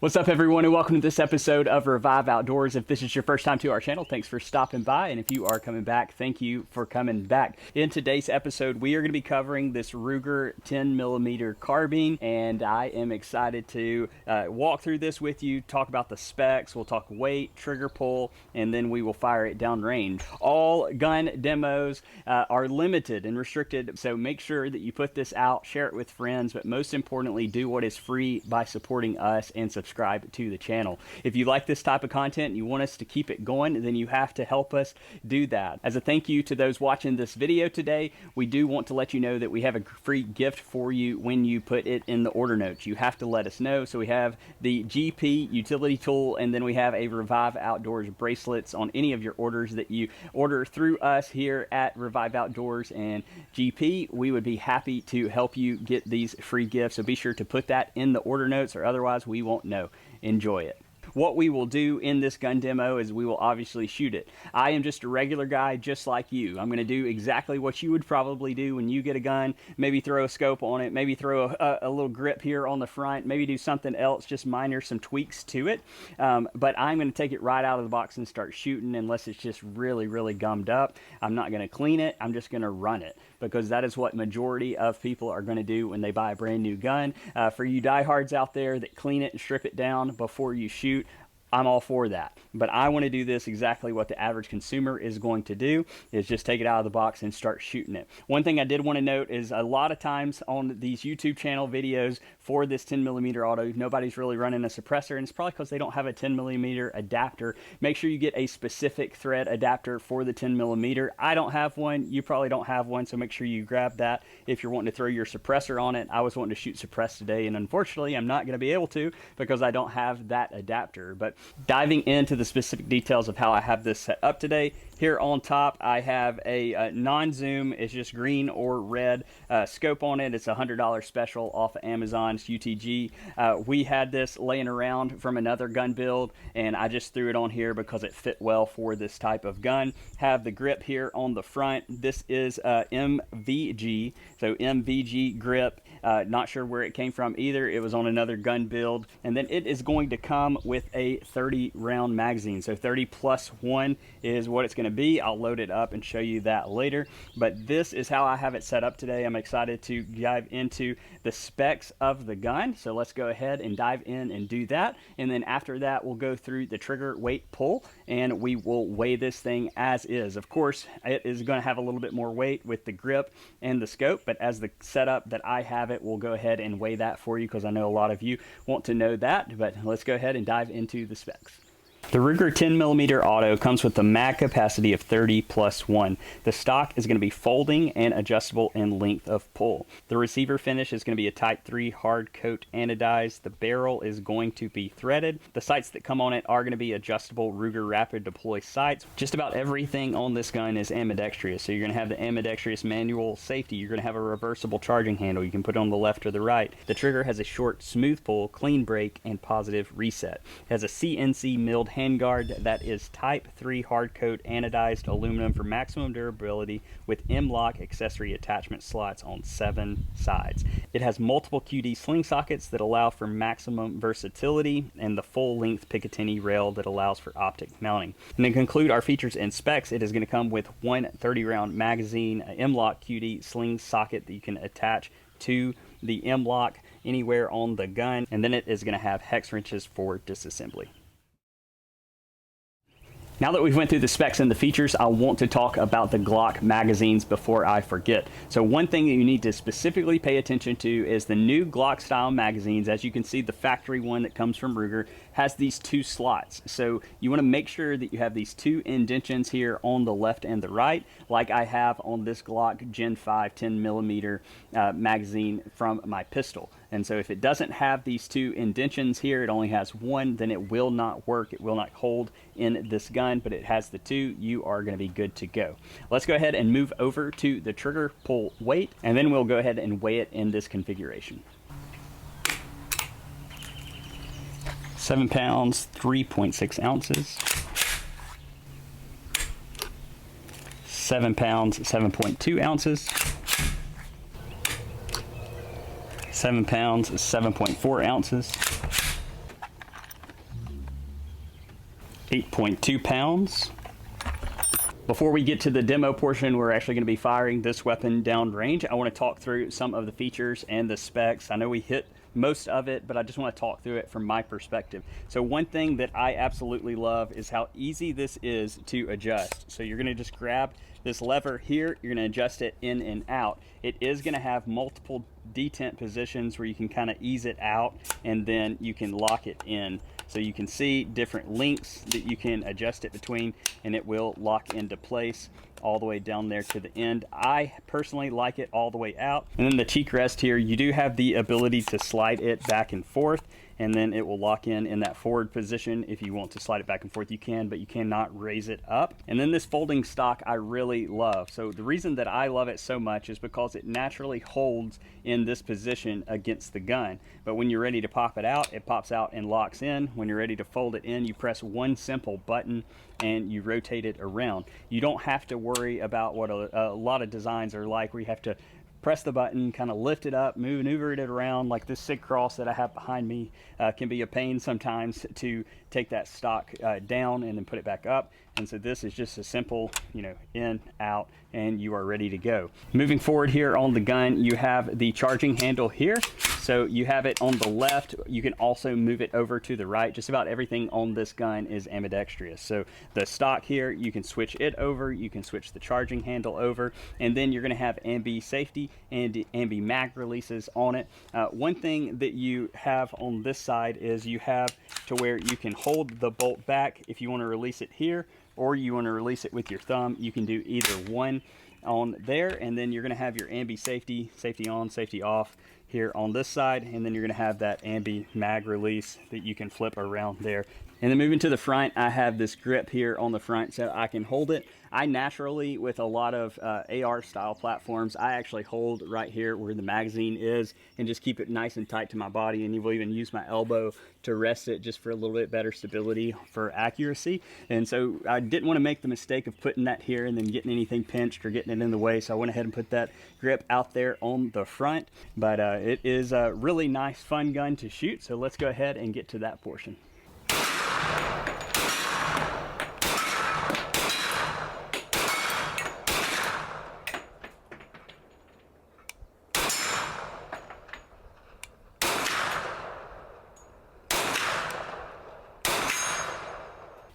What's up, everyone, and welcome to this episode of Revive Outdoors. If this is your first time to our channel, thanks for stopping by, and if you are coming back, thank you for coming back. In today's episode, we are going to be covering this Ruger 10mm carbine, and I am excited to walk through this with you, talk about the specs, we'll talk weight, trigger pull, and then we will fire it downrange. All gun demos are limited and restricted, so make sure that you put this out, share it with friends, but most importantly, do what is free by supporting us and subscribe to the channel. If you like this type of content and you want us to keep it going, then you have to help us do that. As a thank you to those watching this video today, we do want to let you know that we have a free gift for you when you put it in the order notes. You have to let us know. So we have the GP utility tool, and then we have a Revive Outdoors bracelets on any of your orders that you order through us here at Revive Outdoors and GP. We would be happy to help you get these free gifts. So be sure to put that in the order notes, or otherwise we won't know. Enjoy it. What we will do in this gun demo is we will obviously shoot it. I am just a regular guy just like you. I'm going to do exactly what you would probably do when you get a gun. Maybe throw a scope on it, maybe throw a little grip here on the front, maybe do something else, just minor some tweaks to it. But I'm going to take it right out of the box and start shooting unless it's just really gummed up. I'm not going to clean it. I'm just going to run it, because that is what majority of people are going to do when they buy a brand new gun. For you diehards out there that clean it and strip it down before you shoot, I'm all for that. But I want to do this exactly what the average consumer is going to do, is just take it out of the box and start shooting it. One thing I did want to note is a lot of times on these YouTube channel videos for this 10mm auto, nobody's really running a suppressor, and it's probably because they don't have a 10mm adapter. Make sure you get a specific thread adapter for the 10mm. I don't have one, you probably don't have one, so make sure you grab that if you're wanting to throw your suppressor on it. I was wanting to shoot suppress today, and unfortunately I'm not going to be able to because I don't have that adapter. But diving into the specific details of how I have this set up today, here on top I have a non-zoom, it's just green or red scope on it. It's a $100 special off of Amazon's UTG. We had this laying around from another gun build, and I just threw it on here because it fit well for this type of gun. Have the grip here on the front. This is MVG, so MVG grip. Not sure where it came from either. It was on another gun build. And then it is going to come with a 30 round magazine. So 30 plus 1 is what it's going to be. I'll load it up and show you that later. But this is how I have it set up today. I'm excited to dive into the specs of the gun. So let's go ahead and dive in and do that. And then after that, we'll go through the trigger, weight, pull, and we will weigh this thing as is. Of course, it is going to have a little bit more weight with the grip and the scope, but as the setup that I have it, we'll go ahead and weigh that for you, because I know a lot of you want to know that. But let's go ahead and dive into the specs. The Ruger 10mm auto comes with a mag capacity of 30 plus 1. The stock is going to be folding and adjustable in length of pull. The receiver finish is going to be a Type 3 hard coat anodized. The barrel is going to be threaded. The sights that come on it are going to be adjustable Ruger rapid deploy sights. Just about everything on this gun is ambidextrous. So you're going to have the ambidextrous manual safety. You're going to have a reversible charging handle. You can put it on the left or the right. The trigger has a short smooth pull, clean break, and positive reset. It has a CNC milled handguard that is Type 3 hard coat anodized aluminum for maximum durability, with M-LOCK accessory attachment slots on 7 sides. It has multiple QD sling sockets that allow for maximum versatility, and the full length Picatinny rail that allows for optic mounting. And to conclude our features and specs, it is going to come with one 30 round magazine, an M-LOCK QD sling socket that you can attach to the M-LOCK anywhere on the gun, and then it is going to have hex wrenches for disassembly. Now that we've went through the specs and the features, I want to talk about the GLOCK magazines before I forget. So one thing that you need to specifically pay attention to is the new GLOCK style magazines. As you can see, the factory one that comes from Ruger has these 2 slots. So you want to make sure that you have these 2 indentions here on the left and the right, like I have on this GLOCK Gen 5 10mm magazine from my pistol. And so if it doesn't have these 2 indentions here, it only has 1, then it will not work. It will not hold in this gun, but it has the 2. You are going to be good to go. Let's go ahead and move over to the trigger pull weight, and then we'll go ahead and weigh it in this configuration. 7 pounds, 3.6 ounces. 7 pounds, 7.2 ounces. 7 pounds, 7.4 ounces. 8.2 pounds. Before we get to the demo portion, we're actually going to be firing this weapon downrange. I want to talk through some of the features and the specs. I know we hit most of it, but I just want to talk through it from my perspective. So one thing that I absolutely love is how easy this is to adjust. So you're going to just grab this lever here, you're going to adjust it in and out. It is going to have multiple detent positions where you can kind of ease it out, and then you can lock it in. So you can see different links that you can adjust it between, and it will lock into place all the way down there to the end. I personally like it all the way out. And then the cheek rest here, you do have the ability to slide it back and forth, and then it will lock in that forward position. If you want to slide it back and forth, you can, but you cannot raise it up. And then this folding stock I really love. So the reason that I love it so much is because it naturally holds in this position against the gun. But when you're ready to pop it out, it pops out and locks in. When you're ready to fold it in, you press one simple button and you rotate it around. You don't have to worry about what a lot of designs are like, where you have to press the button, kind of lift it up, maneuver it around. Like this Sig Cross that I have behind me can be a pain sometimes to take that stock down and then put it back up. And so this is just a simple, in, out, and you are ready to go. Moving forward here on the gun, you have the charging handle here. So you have it on the left. You can also move it over to the right. Just about everything on this gun is ambidextrous. So the stock here, you can switch it over, you can switch the charging handle over, and then you're gonna have ambi safety and ambi mag releases on it. One thing that you have on this side is you have to where you can hold the bolt back if you wanna release it here, or you want to release it with your thumb. You can do either one on there, and then you're going to have your ambi safety on, safety off here on this side, and then you're going to have that ambi mag release that you can flip around there. And then moving to the front, I have this grip here on the front so I can hold it. I naturally, with a lot of AR style platforms, I actually hold right here where the magazine is and just keep it nice and tight to my body, and you will even use my elbow to rest it just for a little bit better stability for accuracy. And so I didn't want to make the mistake of putting that here and then getting anything pinched or getting it in the way, so I went ahead and put that grip out there on the front. But it is a really nice, fun gun to shoot, so let's go ahead and get to that portion.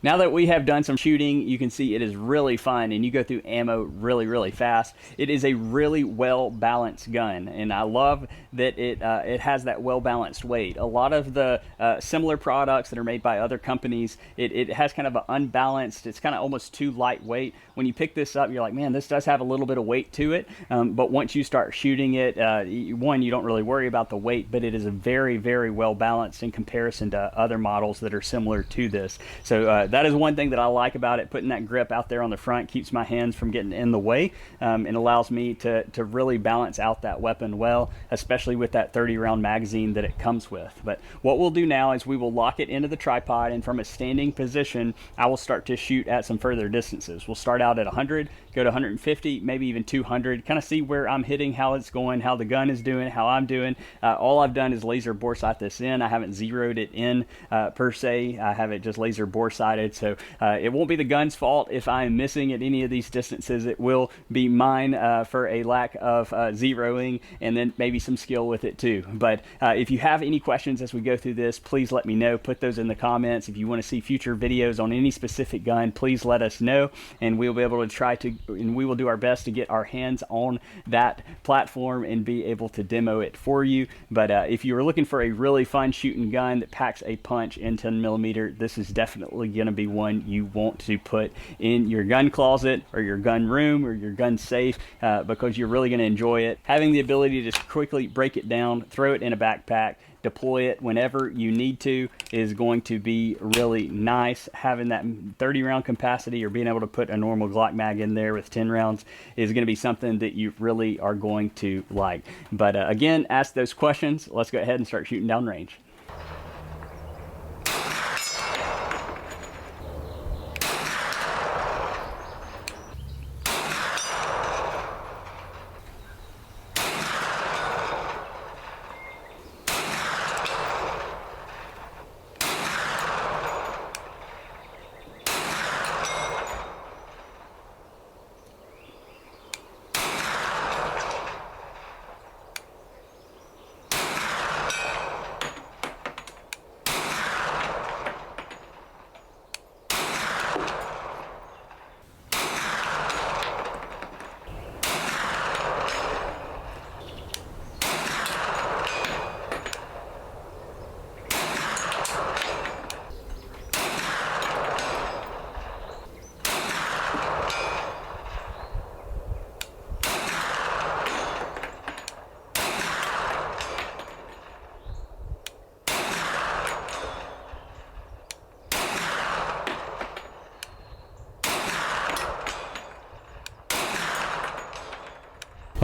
Now that we have done some shooting, you can see it is really fun, and you go through ammo really fast. It is a really well-balanced gun, and I love that it has that well-balanced weight. A lot of the similar products that are made by other companies, it has kind of an unbalanced, it's kind of almost too lightweight. When you pick this up, you're like, man, this does have a little bit of weight to it, but once you start shooting it, one, you don't really worry about the weight, but it is a very well-balanced in comparison to other models that are similar to this. So that is one thing that I like about it. Putting that grip out there on the front keeps my hands from getting in the way, and allows me to really balance out that weapon well, especially with that 30-round magazine that it comes with. But what we'll do now is we will lock it into the tripod, and from a standing position, I will start to shoot at some further distances. We'll start out at 100, go to 150, maybe even 200, kind of see where I'm hitting, how it's going, how the gun is doing, how I'm doing. All I've done is laser bore sight this in. I haven't zeroed it in per se. I have it just laser bore sighted. So it won't be the gun's fault if I'm missing at any of these distances. It will be mine for a lack of zeroing, and then maybe some skill with it too. But if you have any questions as we go through this, please let me know. Put those in the comments. If you want to see future videos on any specific gun, please let us know, and we'll be able to and we will do our best to get our hands on that platform and be able to demo it for you. But if you are looking for a really fun shooting gun that packs a punch in 10mm, this is definitely going to be one you want to put in your gun closet or your gun room or your gun safe, because you're really going to enjoy it. Having the ability to just quickly break it down, throw it in a backpack, deploy it whenever you need to is going to be really nice. Having that 30-round capacity or being able to put a normal Glock mag in there with 10 rounds is going to be something that you really are going to like. But again, ask those questions. Let's go ahead and start shooting down range.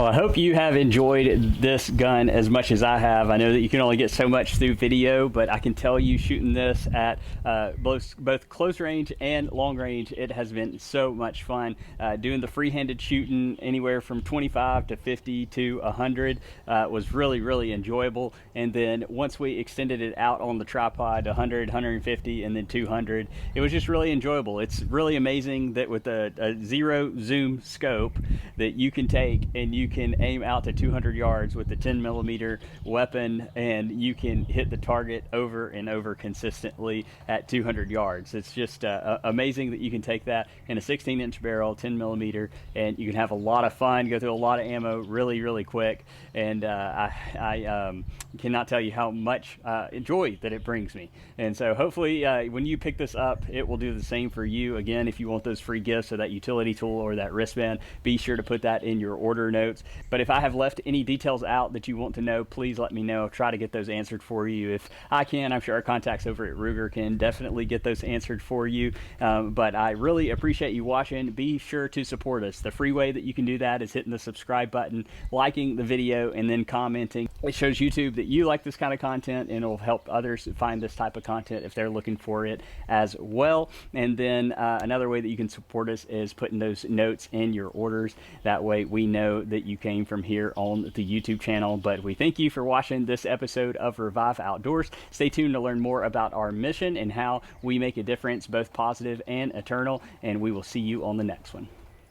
Well, I hope you have enjoyed this gun as much as I have. I know that you can only get so much through video, but I can tell you shooting this at both close range and long range, it has been so much fun. Doing the free-handed shooting anywhere from 25 to 50 to 100 was really, really enjoyable. And then once we extended it out on the tripod, 100, 150, and then 200, it was just really enjoyable. It's really amazing that with a zero zoom scope that you can take and you can aim out to 200 yards with the 10mm weapon, and you can hit the target over and over consistently at 200 yards. It's just amazing that you can take that in a 16-inch barrel, 10mm, and you can have a lot of fun, go through a lot of ammo really, really quick. And I cannot tell you how much joy that it brings me. And so hopefully when you pick this up, it will do the same for you. Again, if you want those free gifts or that utility tool or that wristband, be sure to put that in your order notes. But if I have left any details out that you want to know, please let me know. I'll try to get those answered for you. If I can, I'm sure our contacts over at Ruger can definitely get those answered for you. But I really appreciate you watching. Be sure to support us. The free way that you can do that is hitting the subscribe button, liking the video, and then commenting. It shows YouTube that you like this kind of content, and it'll help others find this type of content if they're looking for it as well. And then another way that you can support us is putting those notes in your orders. That way we know that you came from here on the YouTube channel. But we thank you for watching this episode of Revive Outdoors. Stay tuned to learn more about our mission and how we make a difference, both positive and eternal, and we will see you on the next one.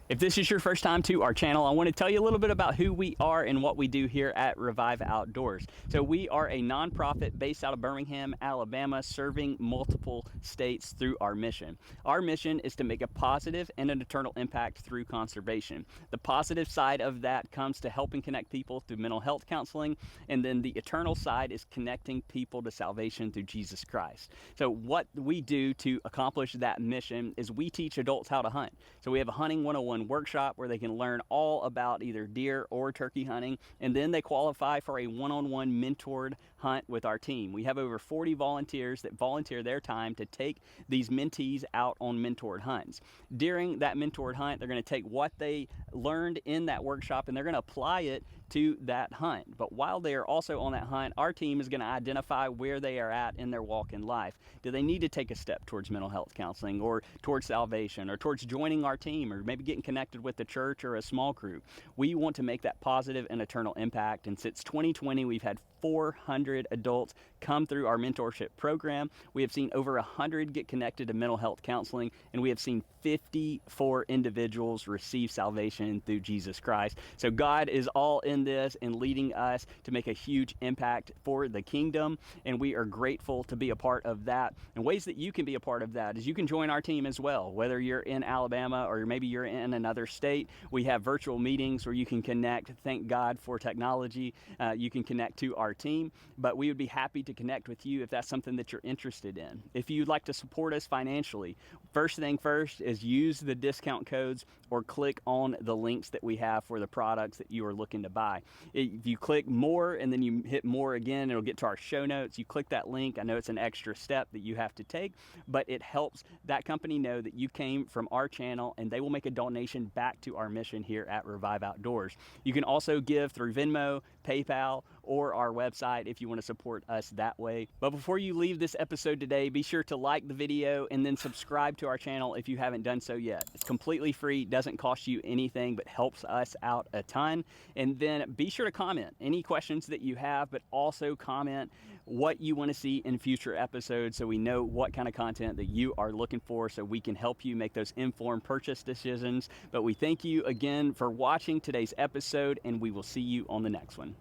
If this is your first time to our channel, I want to tell you a little bit about who we are and what we do here at Revive Outdoors. So we are a nonprofit based out of Birmingham, Alabama, serving multiple states through our mission. Our mission is to make a positive and an eternal impact through conservation. The positive side of that comes to helping connect people through mental health counseling, and then the eternal side is connecting people to salvation through Jesus Christ. So what we do to accomplish that mission is we teach adults how to hunt. So we have a hunting 101 workshop where they can learn all about either deer or turkey hunting, and then they qualify for a one-on-one mentored hunt with our team. We have over 40 volunteers that volunteer their time to take these mentees out on mentored hunts. During that mentored hunt, they're going to take what they learned in that workshop and they're going to apply it to that hunt. But while they are also on that hunt, our team is going to identify where they are at in their walk in life. Do they need to take a step towards mental health counseling, or towards salvation, or towards joining our team, or maybe getting connected with the church or a small group? We want to make that positive and eternal impact. And since 2020, we've had 400 adults come through our mentorship program. We have seen over 100 get connected to mental health counseling, and we have seen 54 individuals receive salvation through Jesus Christ. So God is all in this and leading us to make a huge impact for the kingdom, and we are grateful to be a part of that. And ways that you can be a part of that is you can join our team as well. Whether you're in Alabama or maybe you're in another state, we have virtual meetings where you can connect. Thank God for technology. You can connect to our team, but we would be happy to connect with you if that's something that you're interested in. If you'd like to support us financially, first thing first is use the discount codes or click on the links that we have for the products that you are looking to buy. If you click more and then you hit more again, it'll get to our show notes. You click that link. I know it's an extra step that you have to take, but it helps that company know that you came from our channel, and they will make a donation back to our mission here at Revive Outdoors. You can also give through Venmo, PayPal, or our website if you want to support us that way. But before you leave this episode today, be sure to like the video and then subscribe to our channel if you haven't done so yet. It's completely free, doesn't cost you anything, but helps us out a ton. And then be sure to comment any questions that you have, but also comment what you want to see in future episodes so we know what kind of content that you are looking for, so we can help you make those informed purchase decisions. But we thank you again for watching today's episode, and we will see you on the next one.